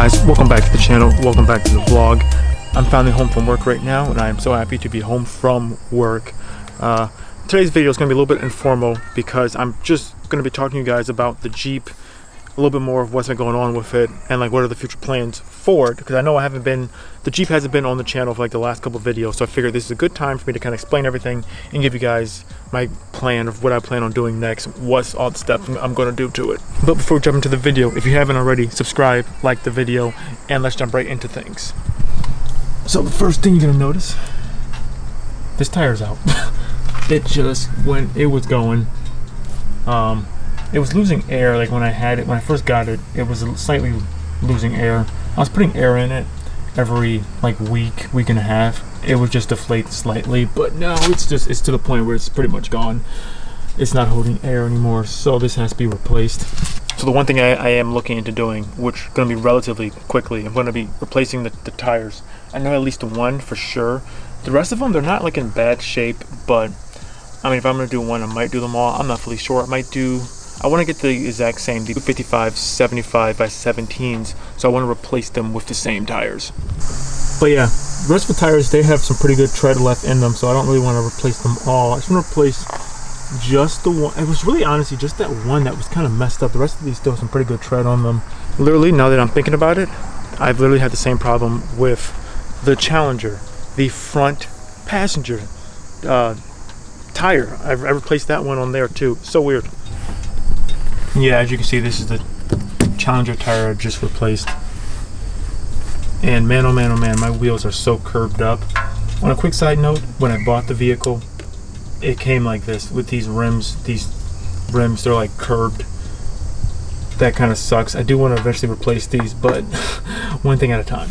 Guys, welcome back to the channel, welcome back to the vlog. I'm finally home from work right now, and I am so happy to be home from work. Today's video is going to be a little bit informal because I'm just going to be talking to you guys about the Jeep, a little bit more of what's been going on with it, and like what are the future plans for it, because I know the Jeep hasn't been on the channel for like the last couple of videos, so I figured this is a good time for me to kind of explain everything and give you guys my plan of what I plan on doing next, what's all the steps I'm going to do to it. But before we jump into the video, if you haven't already, subscribe, like the video, and let's jump right into things. So the first thing you're going to notice, this tire's out. It just, when it was going, it was losing air. Like when I first got it, it was slightly losing air. I was putting air in it every like week and a half. It would just deflate slightly, but now it's to the point where it's pretty much gone. It's not holding air anymore, so this has to be replaced. So the one thing I am looking into doing, which is going to be relatively quickly, I'm going to be replacing the tires. I know at least one for sure. The rest of them, they're not like in bad shape, but I mean, if I'm going to do one, I might do them all. I'm not fully sure. I want to get the exact same, the 55 75 by 17s, so I want to replace them with the same tires. But yeah, the rest of the tires, they have some pretty good tread left in them, so I don't really want to replace them all. I just want to replace just the one. It was really honestly just that one that was kind of messed up. The rest of these still have some pretty good tread on them. Literally, now that I'm thinking about it, I've literally had the same problem with the Challenger, the front passenger tire. I replaced that one on there too. So weird. Yeah, as you can see, this is the Challenger tire I just replaced. And man, oh man, oh man, my wheels are so curved up. On a quick side note, when I bought the vehicle, it came like this with these rims. These rims, they're like curved. That kind of sucks. I do want to eventually replace these, but one thing at a time.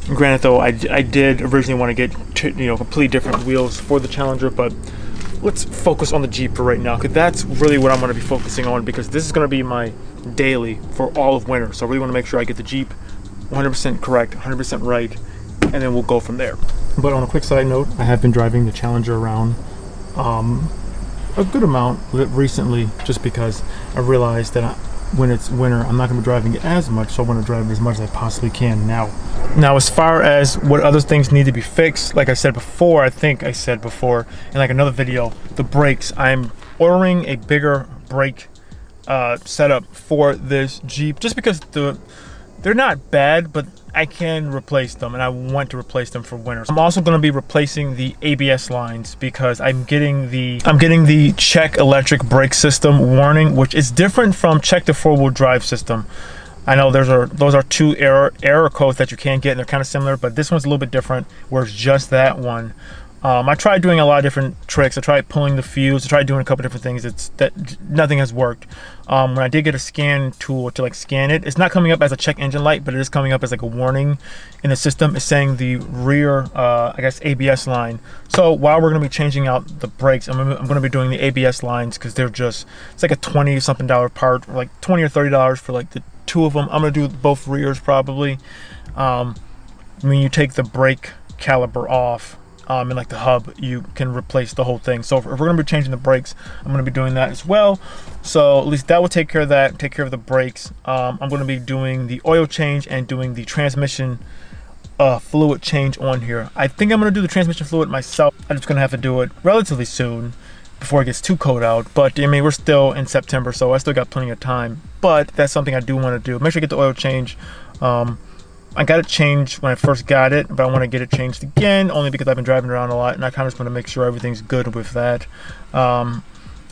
Granted though, I did originally want to get completely different wheels for the Challenger, but let's focus on the Jeep for right now, because that's really what I'm going to be focusing on, because this is going to be my daily for all of winter. So I really want to make sure I get the Jeep 100% correct, 100% right, and then we'll go from there. But on a quick side note, I have been driving the Challenger around a good amount recently, just because I realized that when it's winter, I'm not going to be driving it as much, so I want to drive it as much as I possibly can now. Now, as far as what other things need to be fixed, like I said before, I think I said before in like another video, the brakes. I'm ordering a bigger brake setup for this Jeep, just because they're not bad, but I can replace them, and I want to replace them for winter. I'm also going to be replacing the ABS lines, because I'm getting the check electric brake system warning, which is different from check the four-wheel drive system. I know those are two error codes that you can get, and they're kind of similar, but this one's a little bit different, where it's just that one. I tried doing a lot of different tricks. I tried pulling the fuse. I tried doing a couple different things. Nothing has worked. When I did get a scan tool to like scan it, it's not coming up as a check engine light, but it is coming up as like a warning in the system. It's saying the rear, I guess, ABS line. So while we're going to be changing out the brakes, I'm going to be doing the ABS lines, because it's like a $20-something part, or like $20 or $30 for like the two of them. I'm going to do both rears probably. When you take the brake caliper off, and like the hub, you can replace the whole thing. So if we're going to be changing the brakes, I'm going to be doing that as well. So at least that will take care of that, take care of the brakes. I'm going to be doing the oil change and doing the transmission fluid change on here. I think I'm going to do the transmission fluid myself. I'm just going to have to do it relatively soon before it gets too cold out. But I mean, we're still in September, so I still got plenty of time. But that's something I do want to do. Make sure you get the oil change. I got it changed when I first got it, but I want to get it changed again, only because I've been driving around a lot, and I kind of just want to make sure everything's good with that. And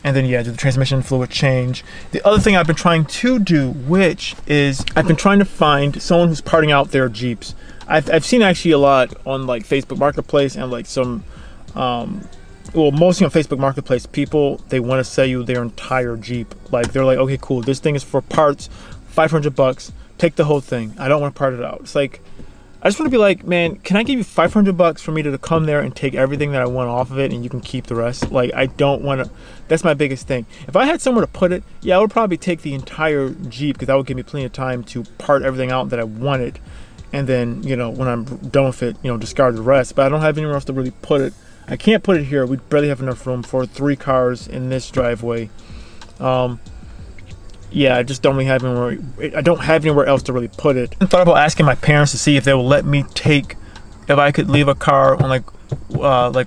then yeah, do the transmission fluid change. The other thing I've been trying to do, which is I've been trying to find someone who's parting out their Jeeps. I've seen actually a lot on like Facebook Marketplace, and like some well, mostly on Facebook Marketplace, people, they want to sell you their entire Jeep. Like they're like, okay, cool, this thing is for parts, 500 bucks. Take the whole thing. I don't want to part it out. It's like, I just want to be like, man, can I give you 500 bucks for me to come there and take everything that I want off of it, and you can keep the rest? Like, I don't want to. That's my biggest thing. If I had somewhere to put it, yeah, I would probably take the entire Jeep, because that would give me plenty of time to part everything out that I wanted, and then, when I'm done with it, discard the rest. But I don't have anywhere else to really put it. I can't put it here. We barely have enough room for 3 cars in this driveway. yeah, I just don't really have anywhere. I don't have anywhere else to really put it. I thought about asking my parents to see if they will let me take, if I could leave a car on like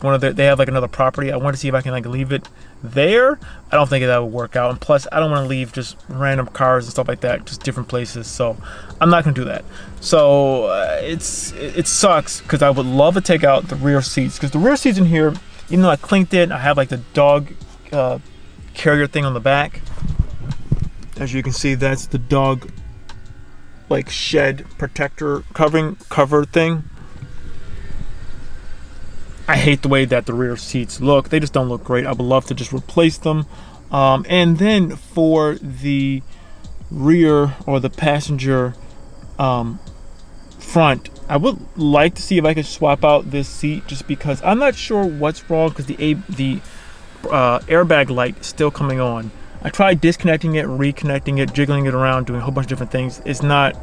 one of their, they have like another property. I want to see if I can like leave it there. I don't think that would work out, and plus I don't want to leave just random cars and stuff like that, just different places. So I'm not gonna do that. So it sucks because I would love to take out the rear seats, because the rear seats in here, even though I cleaned it, I have like the dog carrier thing on the back. As you can see, that's the dog like shed protector cover thing. I hate the way that the rear seats look. They just don't look great. I would love to just replace them. And then for the rear or the passenger front, I would like to see if I could swap out this seat, just because I'm not sure what's wrong, because the airbag light is still coming on. I tried disconnecting it, reconnecting it, jiggling it around, doing a whole bunch of different things. It's not,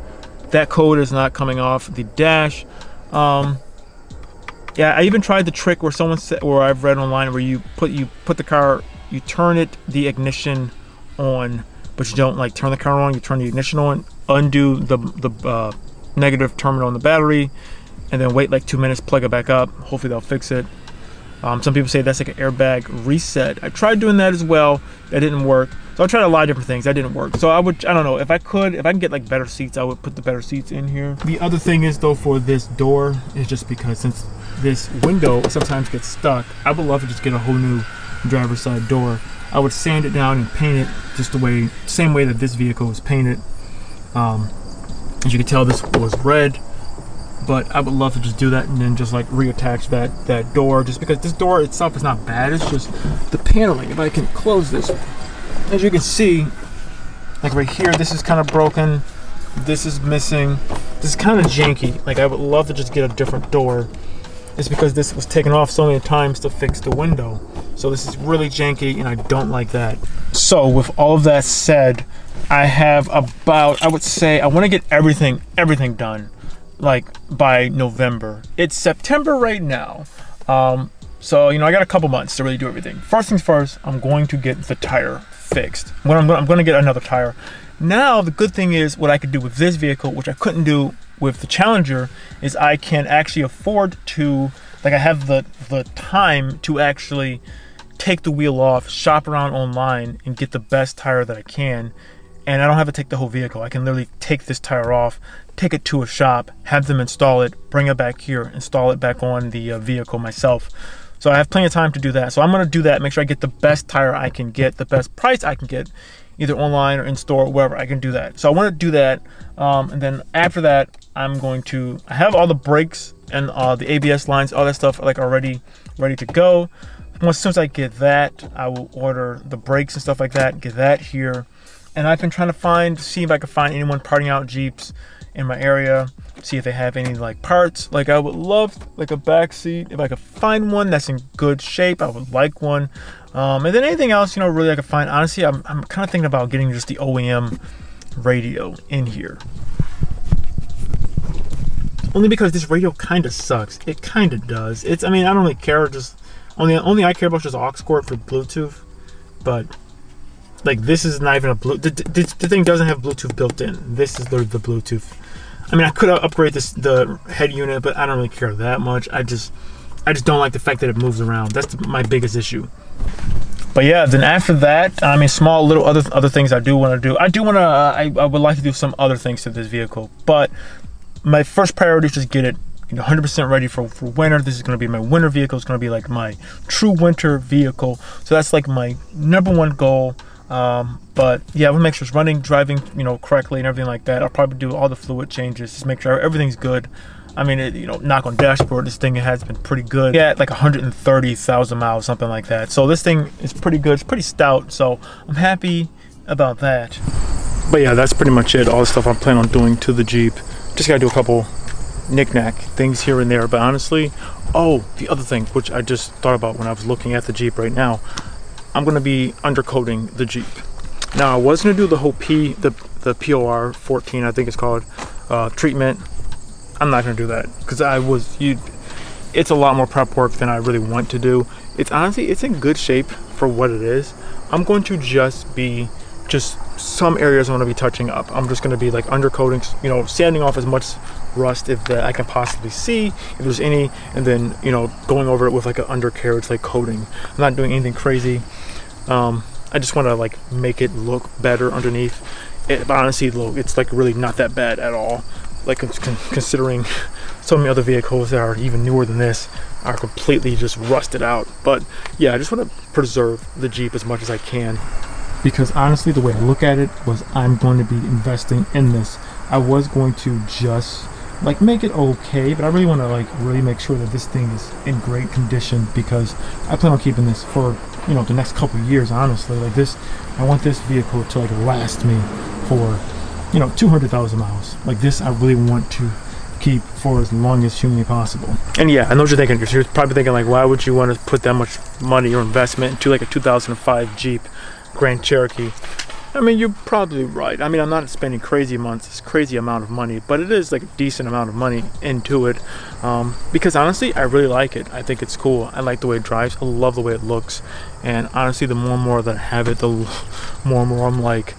that code is not coming off the dash. Yeah, I even tried the trick where someone said, or I've read online, where you put the car, you turn it, the ignition on, but you don't like turn the car on. You turn the ignition on, undo the negative terminal on the battery, and then wait like 2 minutes, plug it back up. Hopefully they'll fix it. Some people say that's like an airbag reset. I tried doing that as well. That didn't work. So I tried a lot of different things. That didn't work. So I don't know, if I can get like better seats, I would put the better seats in here. The other thing is though, for this door, is just because since this window sometimes gets stuck, I would love to just get a whole new driver's side door. I would sand it down and paint it just the same way that this vehicle was painted. As you can tell, this was red, but I would love to just do that and then just like reattach that door, just because this door itself is not bad. It's just the paneling. If I can close this, as you can see, like right here, this is kind of broken. This is missing. This is kind of janky. Like I would love to just get a different door. It's because this was taken off so many times to fix the window. So this is really janky and I don't like that. So with all of that said, I have about, I would say, I want to get everything done like by November. It's September right now. So, you know, I got a couple months to really do everything. First things first, I'm going to get the tire fixed. I'm going to get another tire. Now, the good thing is what I could do with this vehicle, which I couldn't do with the Challenger, is I can actually afford to, like I have the time to actually take the wheel off, shop around online, and get the best tire that I can. And I don't have to take the whole vehicle. I can literally take this tire off, take it to a shop, have them install it, bring it back here, install it back on the vehicle myself. So I have plenty of time to do that. So I'm going to do that, make sure I get the best tire I can get, the best price I can get, either online or in store, wherever I can do that. So I want to do that. And then after that, I have all the brakes and the ABS lines, all that stuff like already ready to go. As soon as I get that, I will order the brakes and stuff like that, get that here. And I've been trying to see if I can find anyone parting out Jeeps in my area, see if they have any like parts. Like I would love like a back seat. If I could find one that's in good shape, I would like one. And then anything else, you know, really I could find. Honestly, I'm kind of thinking about getting just the OEM radio in here. Only because this radio kind of sucks. It kind of does. I mean, I don't really care. Just only I care about is just aux cord for Bluetooth. But like this is not even a Bluetooth. The thing doesn't have Bluetooth built in. This is the Bluetooth. I mean, I could upgrade the head unit, but I don't really care that much. I just don't like the fact that it moves around. That's my biggest issue. But yeah, then after that, I mean, small little other things I do want to do. I would like to do some other things to this vehicle, but my first priority is just get it 100% ready for winter. This is going to be my winter vehicle. It's going to be like my true winter vehicle. So that's like my #1 goal. But yeah, we'll make sure it's running, driving, correctly and everything like that. I'll probably do all the fluid changes, just make sure everything's good. I mean, knock on dashboard, this thing has been pretty good. Yeah, like 130,000 miles, something like that. So this thing is pretty good. It's pretty stout. So I'm happy about that. But yeah, that's pretty much it. All the stuff I'm planning on doing to the Jeep. Just gotta do a couple knick-knack things here and there. But honestly, the other thing, which I just thought about when I was looking at the Jeep right now, I'm gonna be undercoating the Jeep. Now I was gonna do the whole the POR 14, I think it's called, treatment. I'm not gonna do that because it's a lot more prep work than I really want to do. It's honestly, it's in good shape for what it is. I'm going to just some areas I'm going to be touching up. I'm just going to be like undercoating, you know, sanding off as much rust if that I can possibly see, if there's any, and then, you know, going over it with like an undercarriage like coating. I'm not doing anything crazy. I just want to like make it look better underneath it, but honestly, look, it's like really not that bad at all, like considering so many other vehicles that are even newer than this are completely just rusted out. But yeah, I just want to preserve the Jeep as much as I can, because honestly the way I look at it was I'm going to be investing in this. I was going to just like make it okay, but I really want to like really make sure that this thing is in great condition, because I plan on keeping this for, you know, the next couple of years. Honestly, like this, I want this vehicle to like last me for, you know, 200,000 miles. Like this I really want to keep for as long as humanly possible. And yeah, I know what you're thinking. You're probably thinking like, why would you want to put that much money or investment into like a 2005 Jeep Grand Cherokee? I mean, you're probably right. I mean, I'm not spending crazy amount of money, but it is like a decent amount of money into it, because honestly, I really like it. I think it's cool. I like the way it drives. I love the way it looks. And honestly, the more and more that I have it, the more and more I'm like,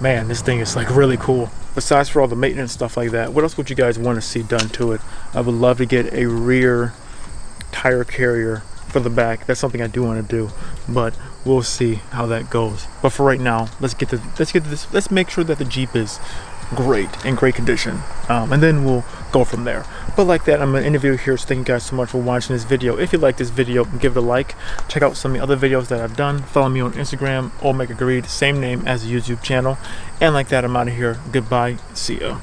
man, this thing is like really cool. Besides for all the maintenance stuff like that, what else would you guys want to see done to it? I would love to get a rear tire carrier for the back. That's something I do want to do, but we'll see how that goes. But for right now, let's make sure that the Jeep is in great condition, and then we'll go from there. But like that, I'm gonna end the video here. So thank you guys so much for watching this video. If you like this video, give it a like. Check out some of the other videos that I've done. Follow me on Instagram, OmegaGreed, same name as the YouTube channel. And like that, I'm out of here. Goodbye. See ya.